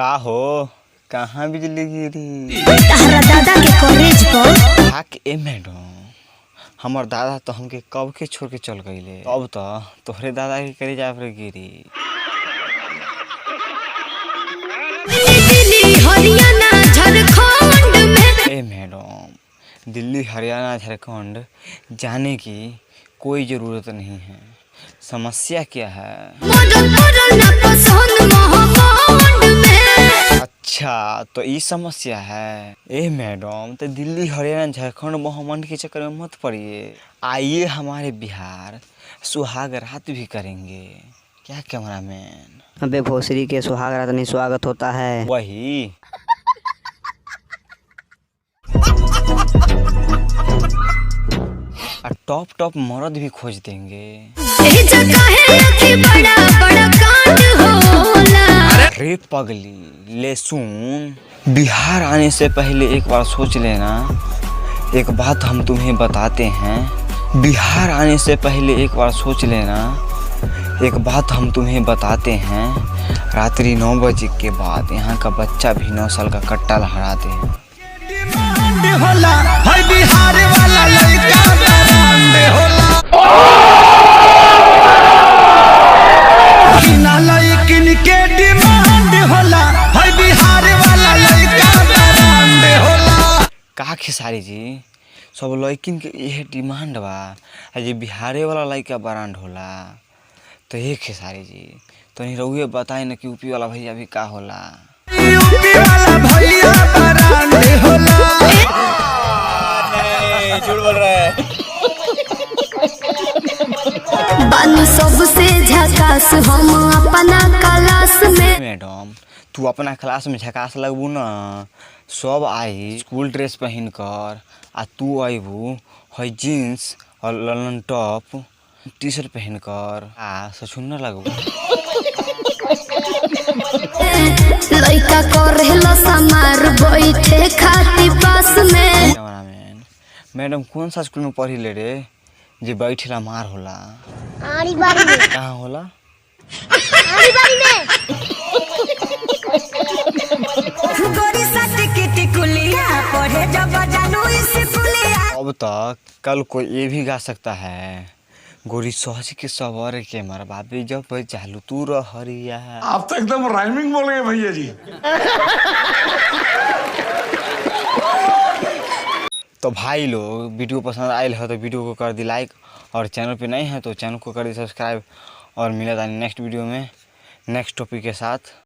का हो कहाँ बिजली गिरी? तारा दादा के कॉलेज पर। हाक ए मैडम, हमार दादा तो हमके कब के छोड़ के चल गईले। अब तो तोहरे दादा के करे जा पर गिरी। दिल्ली हरियाणा झारखंड में। ए मैडम, दिल्ली हरियाणा झारखंड जाने की कोई ज़रूरत नहीं है। समस्या क्या है? अच्छा, तो ये समस्या है। ए मैडम, तो दिल्ली हरियाणा झारखंड महामंड के चक्कर में मत पड़िए। आइए हमारे बिहार, सुहाग रात भी करेंगे। क्या कैमरामैन? अबे भोसरी के सुहाग रात नहीं स्वागत होता है। वही टॉप टॉप मर्द भी खोज देंगे। अरे पगली ले सुन, बिहार आने से पहले एक बार सोच लेना। एक बात हम तुम्हें बताते हैं। बिहार आने से पहले एक बार सोच लेना। एक बात हम तुम्हें बताते हैं। रात्रि 9 बजे के बाद यहाँ का बच्चा भी 9 साल का कट्टा लहराते हैं। का खेसारी जी, सब लड़किन के यह डिमांड बा जे बिहारे वाला लड़का ब्रांड होला। तो ये खेसारी जी तो नहीं रहुए बताए ना कि यूपी वाला भैया भी का होला। यूपी वाला भैया ब्रांड होला। नहीं, झूठ बोल रहा है। बानी सबसे झकास हम अपना क्लास में। मैडम, तू अपना क्लास में झकास लगबू ना। सब आई स्कूल ड्रेस पहन कर, आ तू आईबू है जीन्स और ललन टॉप टी शर्ट पहन कर। सचुन्ना लगबू। लइका करेला समार बैठे खाती पास में। कैमरामैन, मैडम कौन सा स्कूल में पढ़ी ले रे जे बैठेला मार होला? आड़ी बाड़ी में। कहाँ होला? आड़ी बाड़ी में। अब तक कल कोई ये भी गा सकता है, गोरी सहज के सवर के मरबाबे जब चालू तू रहरिया। आप तो एकदम राइमिंग बोल गए भैया जी। तो भाई लोग, वीडियो पसंद आयल है तो वीडियो को कर दी लाइक, और चैनल पे नहीं है तो चैनल को कर दी सब्सक्राइब। और मिला था नेक्स्ट वीडियो में नेक्स्ट टॉपिक के साथ।